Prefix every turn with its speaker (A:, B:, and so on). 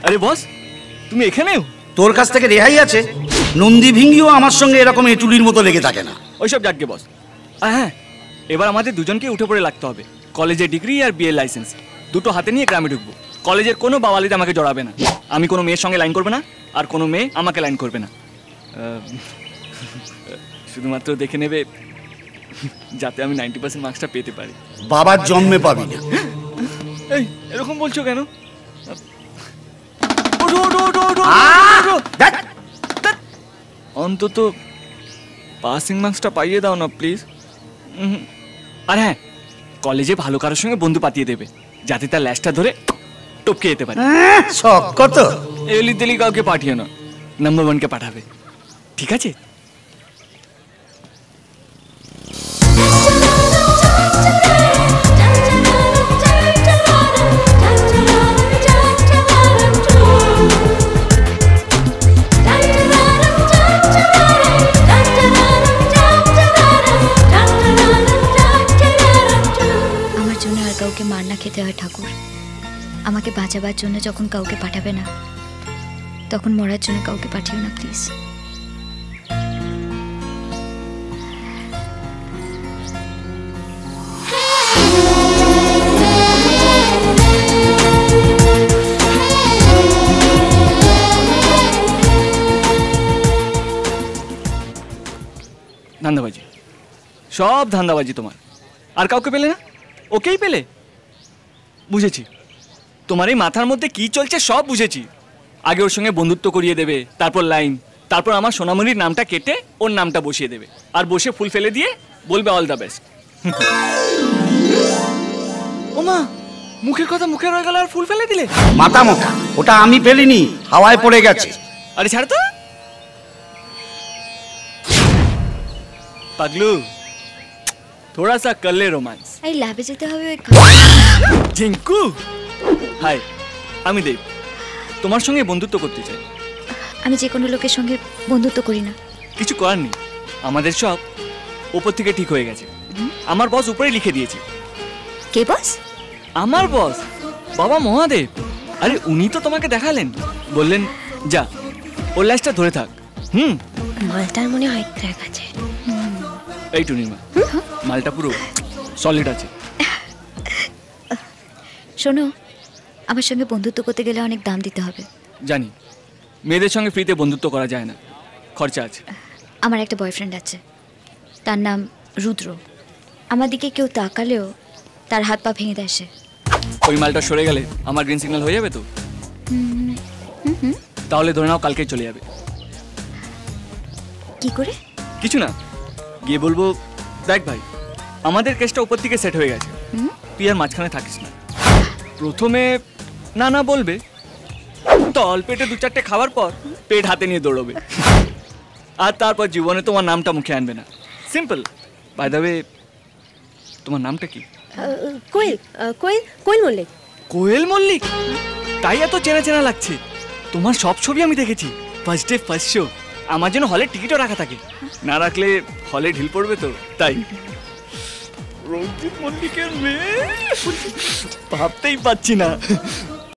A: আরে বস, তুমি এখানেও?
B: তোর কাছ থেকে রেহাই আছে? নন্দী ভিঙ্গিও আমার সঙ্গে এরকম এটুলির মতো লেগে থাকে না।
A: ওইসব যাকে বস। হ্যাঁ, এবার আমাদের দুজনকে উঠে পড়ে লাগতে হবে। কলেজের ডিগ্রি আর বিএর লাইসেন্স দুটো হাতে নিয়ে গ্রামে ঢুকবো। কলেজের কোনো বাওয়ালিতে আমাকে জড়াবে না। আমি কোনো মেয়ের সঙ্গে লাইন করবে না, আর কোনো মেয়ে আমাকে লাইন করবে না। শুধুমাত্র দেখে নেবে যাতে আমি 90% মার্কসটা পেতে পারি।
B: বাবার জন্মে পাবি না।
A: এই এরকম বলছো কেন? অন্তত পাসিং মার্কসটা পাইয়ে দাও না প্লিজ। আর হ্যাঁ, কলেজে ভালো কারোর সঙ্গে বন্ধু পাতিয়ে দেবে যাতে তার ল্যাসটা ধরে টপকে যেতে পারে।
B: শখ কত?
A: এলি তেলি কাউকে পাঠিয়ে না, নাম্বার 1কে পাঠাবে, ঠিক আছে?
C: কাউকে মার না খেতে হয় ঠাকুর। আমাকে বাঁচাবার জন্য যখন কাউকে পাঠাবে না, তখন মরার জন্য কাউকে পাঠিও না প্লিজ।
A: ধান্দাবাজি, সব ধান্দাবাজি তোমার। আর কাউকে পেলে না, ওকেই পেলে। বুঝেছি তোমার এই মাথার মধ্যে কি চলছে, সব বুঝেছি। আগে ওর সঙ্গে বন্ধুত্ব করিয়ে দেবে, তারপর লাইন, তারপর আমার সোনামণির নামটা কেটে ওর নামটা বসিয়ে দেবে, আর বসে ফুল ফেলে দিয়ে বলবে অল দ্য বেস্ট। ওমা, মুখের কথা মুখে রয়ে গেল আর ফুল ফেলে দিলে।
B: মাথা মোটা, ওটা আমি ফেলিনি, হাওয়ায় পড়ে গেছে।
A: আরে ছাড় তো পাগলু, थोड़ा सा कर ले रोमांस।
C: এই ল্যাবে যেতে হবে।
A: ঝিঙ্কু, হাই, আমি দেব। তোমার সঙ্গে বন্ধুত্ব করতে চাই।
C: আমি যে কোনো লোকের সঙ্গে বন্ধুত্ব করি না।
A: কিছু করার নেই, আমাদের সব উপর থেকে ঠিক হয়ে গেছে। আমার বস উপরে লিখে দিয়েছে।
C: কে বস?
A: আমার বস, বাবা মহাদেব। আরে উনি তো তোমাকে দেখালেন, বললেন যা ওর লাইসটা ধরে থাক।
C: মালটার মনে হয় ক্র্যাক আছে।
A: এই টুনিমা, মালটা পুরো সলিড আছে।
C: শোনো, আমার সঙ্গে বন্ধুত্ব করতে গেলে অনেক দাম দিতে হবে।
A: জানি, মেয়েদের সঙ্গে ফ্রিতে বন্ধুত্ব করা যায় না, খরচা আছে।
C: আমার একটা বয়ফ্রেন্ড আছে, তার নাম রুদ্র। আমার দিকে কেউ তাকালেও তার হাত পা ভেঙে দেয় সে।
A: ওই মালটা সরে গেলে আমার গ্রিন সিগন্যাল হয়ে যাবে তো? তাহলে ধরে নাও কালকেই চলে যাবে।
C: কি করে?
A: কিছু না, গিয়ে বলবো দেখ ভাই, আমাদের কেসটা উপর থেকে সেট হয়ে গেছে, তুই আর মাঝখানে থাকিস না। প্রথমে না না বলবে, তল পেটে 2-4টে খাওয়ার পর পেট হাতে নিয়ে দৌড়বে, আর তারপর জীবনে তোমার নামটা মুখে আনবে না। সিম্পল। বাই দ্য ওয়ে, তোমার নামটা কি?
D: কোয়েল। কোয়েল কোয়েল মল্লিক।
A: কোয়েল মল্লিক? তাই এত চেনা চেনা লাগছে। তোমার সব ছবি আমি দেখেছি, ফার্স্ট ডে ফার্স্ট শো। আমার জন্য হলের টিকিটও রাখা থাকে, না রাখলে হলে ঢিল পড়বে তো, তাই। রঞ্জিত মল্লিকের মেয়ে, ভাবতেই পাচ্ছি না।